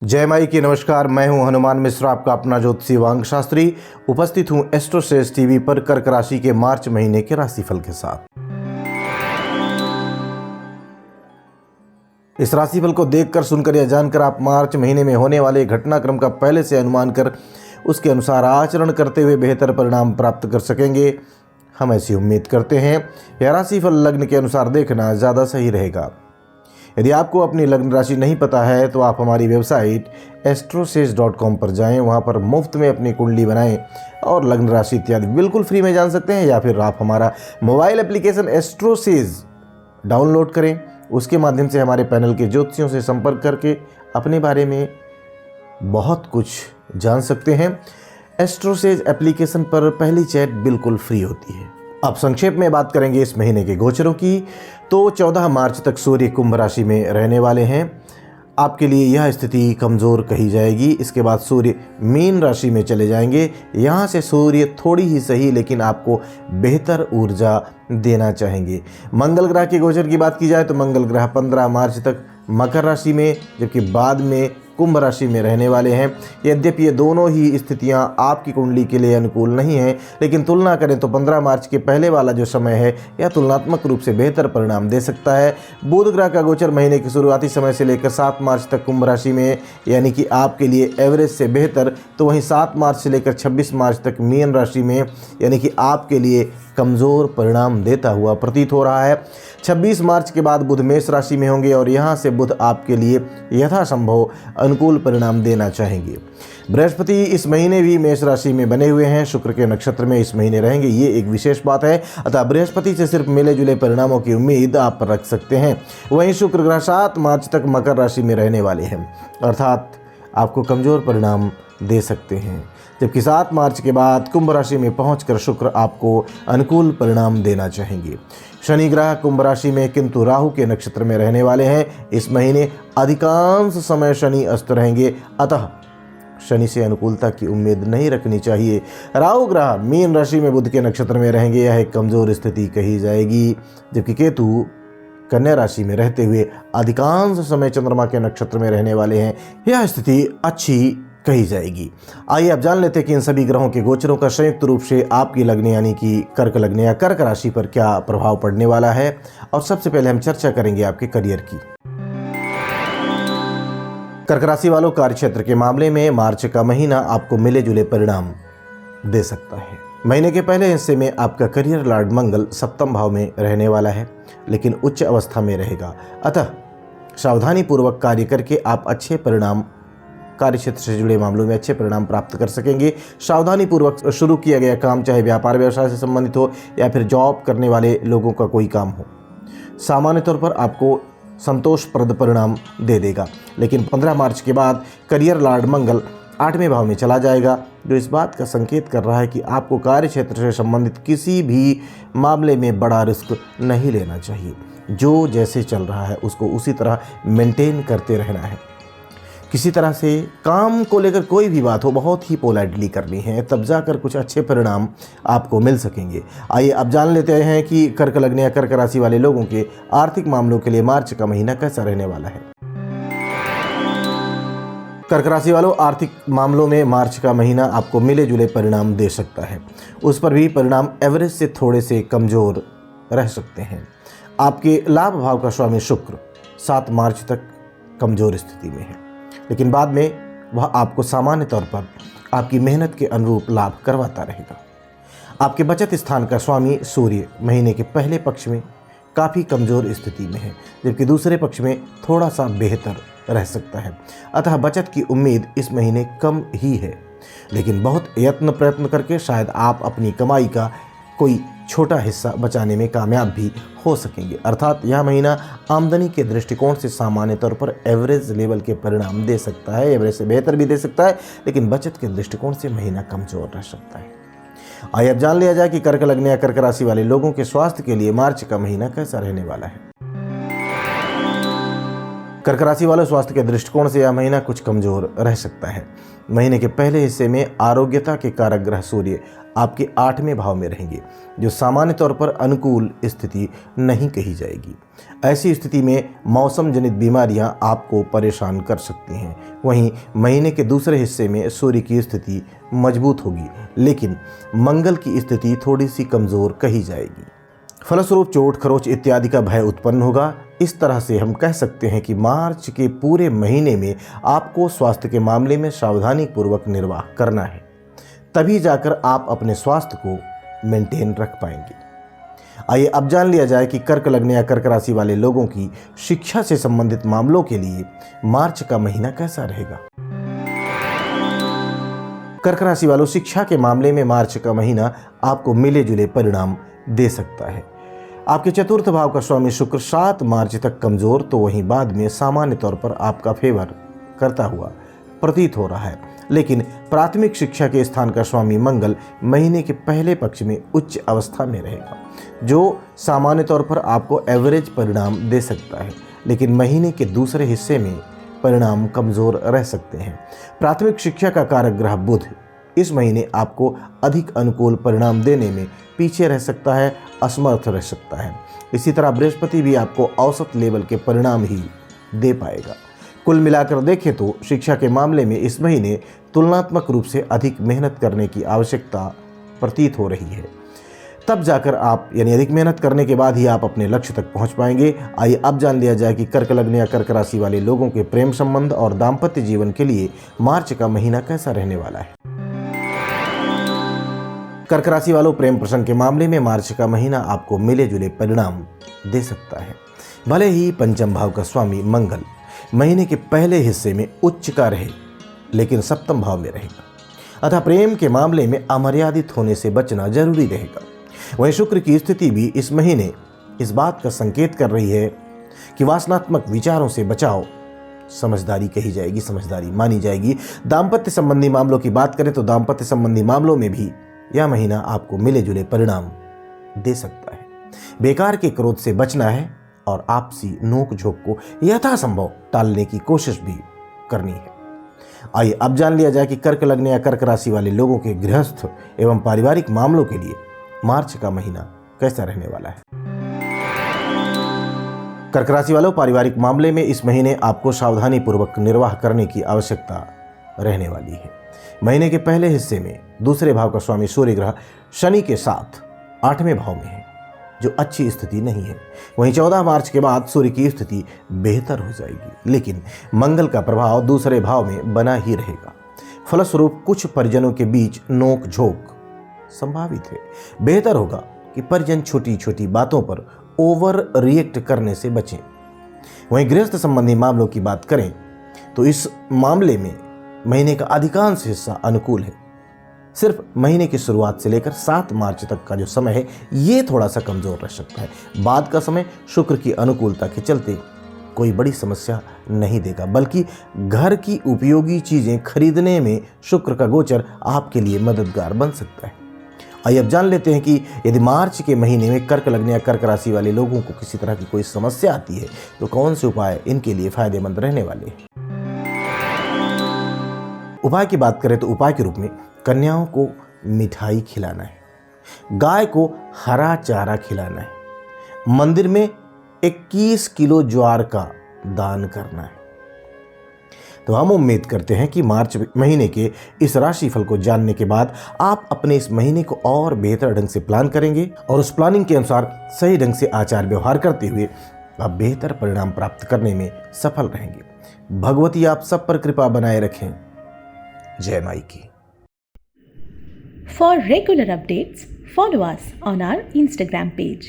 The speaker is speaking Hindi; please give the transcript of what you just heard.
जय माई की नमस्कार। मैं हूं हनुमान मिश्रा, आपका अपना ज्योतिषी वांग शास्त्री। उपस्थित हूं एस्ट्रोसेज टीवी पर कर्क राशि के मार्च महीने के राशिफल के साथ। इस राशिफल को देखकर, सुनकर या जानकर आप मार्च महीने में होने वाले घटनाक्रम का पहले से अनुमान कर उसके अनुसार आचरण करते हुए बेहतर परिणाम प्राप्त कर सकेंगे, हम ऐसी उम्मीद करते हैं। यह राशिफल लग्न के अनुसार देखना ज़्यादा सही रहेगा। यदि आपको अपनी लग्न राशि नहीं पता है तो आप हमारी वेबसाइट astrosage.com पर जाएं। वहां पर मुफ्त में अपनी कुंडली बनाएं और लग्न राशि इत्यादि बिल्कुल फ्री में जान सकते हैं। या फिर आप हमारा मोबाइल एप्लीकेशन एस्ट्रोसेज डाउनलोड करें। उसके माध्यम से हमारे पैनल के ज्योतिषियों से संपर्क करके अपने बारे में बहुत कुछ जान सकते हैं। एस्ट्रोसेज एप्लीकेशन पर पहली चैट बिल्कुल फ्री होती है। अब संक्षेप में बात करेंगे इस महीने के गोचरों की। तो 14 मार्च तक सूर्य कुंभ राशि में रहने वाले हैं। आपके लिए यह स्थिति कमज़ोर कही जाएगी। इसके बाद सूर्य मीन राशि में चले जाएंगे। यहाँ से सूर्य थोड़ी ही सही लेकिन आपको बेहतर ऊर्जा देना चाहेंगे। मंगल ग्रह के गोचर की बात की जाए तो मंगल ग्रह 15 मार्च तक मकर राशि में, जबकि बाद में कुंभ राशि में रहने वाले हैं। यद्यपि ये दोनों ही स्थितियां आपकी कुंडली के लिए अनुकूल नहीं हैं, लेकिन तुलना करें तो 15 मार्च के पहले वाला जो समय है यह तुलनात्मक रूप से बेहतर परिणाम दे सकता है। बुध ग्रह का गोचर महीने के शुरुआती समय से लेकर 7 मार्च तक कुंभ राशि में, यानी कि आपके लिए एवरेज से बेहतर। तो वहीं 7 मार्च से लेकर 26 मार्च तक मीन राशि में, यानी कि आपके लिए कमज़ोर परिणाम देता हुआ प्रतीत हो रहा है। 26 मार्च के बाद बुध मेष राशि में होंगे और यहाँ से बुध आपके लिए यथासंभव अनुकूल परिणाम देना चाहेंगे। बृहस्पति इस महीने भी मेष राशि में बने हुए हैं, शुक्र के नक्षत्र में इस महीने रहेंगे, ये एक विशेष बात है। अतः बृहस्पति से सिर्फ मिले जुले परिणामों की उम्मीद आप रख सकते हैं। वहीं शुक्र ग्रह 7 मार्च तक मकर राशि में रहने वाले हैं, अर्थात आपको कमज़ोर परिणाम दे सकते हैं। जबकि 7 मार्च के बाद कुंभ राशि में पहुंचकर शुक्र आपको अनुकूल परिणाम देना चाहेंगे। शनि ग्रह कुंभ राशि में किंतु राहु के नक्षत्र में रहने वाले हैं। इस महीने अधिकांश समय शनि अस्त रहेंगे, अतः शनि से अनुकूलता की उम्मीद नहीं रखनी चाहिए। राहु ग्रह मीन राशि में बुध के नक्षत्र में रहेंगे, यह एक कमज़ोर स्थिति कही जाएगी। जबकि केतु कन्या राशि में रहते हुए अधिकांश समय चंद्रमा के नक्षत्र में रहने वाले हैं, यह स्थिति अच्छी कही जाएगी। आइए अब जान लेते हैं कि इन सभी ग्रहों के गोचरों का संयुक्त रूप से आपकी लग्न यानी कि कर्क लग्न या कर्क राशि पर क्या प्रभाव पड़ने वाला है। और सबसे पहले हम चर्चा करेंगे आपके करियर की। कर्क राशि वालों, कार्यक्षेत्र के मामले में मार्च का महीना आपको मिले जुले परिणाम दे सकता है। महीने के पहले हिस्से में आपका करियर लॉर्ड मंगल सप्तम भाव में रहने वाला है, लेकिन उच्च अवस्था में रहेगा। अतः सावधानी पूर्वक कार्य करके आप अच्छे परिणाम, कार्य क्षेत्र से जुड़े मामलों में अच्छे परिणाम प्राप्त कर सकेंगे। सावधानी पूर्वक शुरू किया गया काम, चाहे व्यापार व्यवसाय से संबंधित हो या फिर जॉब करने वाले लोगों का कोई काम हो, सामान्य तौर पर आपको संतोषप्रद परिणाम दे देगा। लेकिन 15 मार्च के बाद करियर लॉर्ड मंगल 8वें भाव में चला जाएगा, जो इस बात का संकेत कर रहा है कि आपको कार्य क्षेत्र से संबंधित किसी भी मामले में बड़ा रिस्क नहीं लेना चाहिए। जो जैसे चल रहा है उसको उसी तरह मेंटेन करते रहना है। किसी तरह से काम को लेकर कोई भी बात हो, बहुत ही पोलाइटली करनी है, तब जाकर कुछ अच्छे परिणाम आपको मिल सकेंगे। आइए अब जान लेते हैं कि कर्क लग्न या कर्क राशि वाले लोगों के आर्थिक मामलों के लिए मार्च का महीना कैसा रहने वाला है। कर्क राशि वालों, आर्थिक मामलों में मार्च का महीना आपको मिले जुले परिणाम दे सकता है। उस पर भी परिणाम एवरेज से थोड़े से कमज़ोर रह सकते हैं। आपके लाभ भाव का स्वामी शुक्र 7 मार्च तक कमज़ोर स्थिति में है, लेकिन बाद में वह आपको सामान्य तौर पर आपकी मेहनत के अनुरूप लाभ करवाता रहेगा। आपके बचत स्थान का स्वामी सूर्य महीने के पहले पक्ष में काफ़ी कमज़ोर स्थिति में है, जबकि दूसरे पक्ष में थोड़ा सा बेहतर रह सकता है। अतः बचत की उम्मीद इस महीने कम ही है, लेकिन बहुत यत्न प्रयत्न करके शायद आप अपनी कमाई का कोई छोटा हिस्सा बचाने में कामयाब भी हो सकेंगे। अर्थात यह महीना आमदनी के दृष्टिकोण से सामान्य तौर पर एवरेज लेवल के परिणाम दे सकता है, एवरेज से बेहतर भी दे सकता है, लेकिन बचत के दृष्टिकोण से महीना कमज़ोर रह सकता है। आइए अब जान लिया जाए कि कर्क लग्न या कर्क राशि वाले लोगों के स्वास्थ्य के लिए मार्च का महीना कैसा रहने वाला है। कर्क राशि वालों, स्वास्थ्य के दृष्टिकोण से यह महीना कुछ कमज़ोर रह सकता है। महीने के पहले हिस्से में आरोग्यता के कारक ग्रह सूर्य आपके 8वें भाव में रहेंगे, जो सामान्य तौर पर अनुकूल स्थिति नहीं कही जाएगी। ऐसी स्थिति में मौसम जनित बीमारियां आपको परेशान कर सकती हैं। वहीं महीने के दूसरे हिस्से में सूर्य की स्थिति मजबूत होगी, लेकिन मंगल की स्थिति थोड़ी सी कमज़ोर कही जाएगी। फलस्वरूप चोट खरोच इत्यादि का भय उत्पन्न होगा। इस तरह से हम कह सकते हैं कि मार्च के पूरे महीने में आपको स्वास्थ्य के मामले में सावधानी पूर्वक निर्वाह करना है, तभी जाकर आप अपने स्वास्थ्य को मेंटेन रख पाएंगे। आइए अब जान लिया जाए कि कर्क लग्न या कर्क राशि वाले लोगों की शिक्षा से संबंधित मामलों के लिए मार्च का महीना कैसा रहेगा। कर्क राशि वालों, शिक्षा के मामले में मार्च का महीना आपको मिले जुले परिणाम दे सकता है। आपके चतुर्थ भाव का स्वामी शुक्र 7 मार्च तक कमजोर, तो वहीं बाद में सामान्य तौर पर आपका फेवर करता हुआ प्रतीत हो रहा है। लेकिन प्राथमिक शिक्षा के स्थान का स्वामी मंगल महीने के पहले पक्ष में उच्च अवस्था में रहेगा, जो सामान्य तौर पर आपको एवरेज परिणाम दे सकता है, लेकिन महीने के दूसरे हिस्से में परिणाम कमजोर रह सकते हैं। प्राथमिक शिक्षा का कारक ग्रह बुध इस महीने आपको अधिक अनुकूल परिणाम देने में पीछे रह सकता है, असमर्थ रह सकता है। इसी तरह बृहस्पति भी आपको औसत लेवल के परिणाम ही दे पाएगा। कुल मिलाकर देखें तो शिक्षा के मामले में इस महीने तुलनात्मक रूप से अधिक मेहनत करने की आवश्यकता प्रतीत हो रही है। तब जाकर आप अधिक मेहनत करने के बाद ही आप अपने लक्ष्य तक पहुंच पाएंगे। आइए अब जान लिया जाए कि कर्क लग्न या कर्क राशि वाले लोगों के प्रेम संबंध और दाम्पत्य जीवन के लिए मार्च का महीना कैसा रहने वाला है। कर्क राशि वालों, प्रेम प्रसंग के मामले में मार्च का महीना आपको मिले जुले परिणाम दे सकता है। भले ही पंचम भाव का स्वामी मंगल महीने के पहले हिस्से में उच्च का रहे, लेकिन सप्तम भाव में रहेगा, अतः प्रेम के मामले में अमर्यादित होने से बचना जरूरी रहेगा। वहीं शुक्र की स्थिति भी इस महीने इस बात का संकेत कर रही है कि वासनात्मक विचारों से बचाव समझदारी कही जाएगी, समझदारी मानी जाएगी। दाम्पत्य संबंधी मामलों की बात करें तो दाम्पत्य संबंधी मामलों में भी यह महीना आपको मिले जुले परिणाम दे सकता है। बेकार के क्रोध से बचना है और आपसी नोक झोंक को यथासंभव टालने की कोशिश भी करनी है। आइए अब जान लिया जाए कि कर्क लग्न या कर्क राशि वाले लोगों के गृहस्थ एवं पारिवारिक मामलों के लिए मार्च का महीना कैसा रहने वाला है। कर्क राशि वालों, पारिवारिक मामले में इस महीने आपको सावधानी पूर्वक निर्वाह करने की आवश्यकता रहने वाली है। महीने के पहले हिस्से में दूसरे भाव का स्वामी सूर्य ग्रह शनि के साथ 8वें भाव में है, जो अच्छी स्थिति नहीं है। वहीं 14 मार्च के बाद सूर्य की स्थिति बेहतर हो जाएगी, लेकिन मंगल का प्रभाव दूसरे भाव में बना ही रहेगा। फलस्वरूप कुछ परिजनों के बीच नोक झोंक संभावित है। बेहतर होगा कि परिजन छोटी छोटी बातों पर ओवर रिएक्ट करने से बचें। वहीं गृहस्थ संबंधी मामलों की बात करें तो इस मामले में महीने का अधिकांश हिस्सा अनुकूल है। सिर्फ महीने की शुरुआत से लेकर 7 मार्च तक का जो समय है, ये थोड़ा सा कमजोर रह सकता है। बाद का समय शुक्र की अनुकूलता के चलते कोई बड़ी समस्या नहीं देगा, बल्कि घर की उपयोगी चीजें खरीदने में शुक्र का गोचर आपके लिए मददगार बन सकता है। आइए अब जान लेते हैं कि यदि मार्च के महीने में कर्क लग्न या कर्क राशि वाले लोगों को किसी तरह की कोई समस्या आती है तो कौन से उपाय इनके लिए फायदेमंद रहने वाले हैं। उपाय की बात करें तो उपाय के रूप में कन्याओं को मिठाई खिलाना है, गाय को हरा चारा खिलाना है, मंदिर में 21 किलो ज्वार का दान करना है। तो हम उम्मीद करते हैं कि मार्च महीने के इस राशिफल को जानने के बाद आप अपने इस महीने को और बेहतर ढंग से प्लान करेंगे और उस प्लानिंग के अनुसार सही ढंग से आचार व्यवहार करते हुए आप बेहतर परिणाम प्राप्त करने में सफल रहेंगे। भगवती आप सब पर कृपा बनाए रखें। जय माई की। For regular updates, follow us on our Instagram page.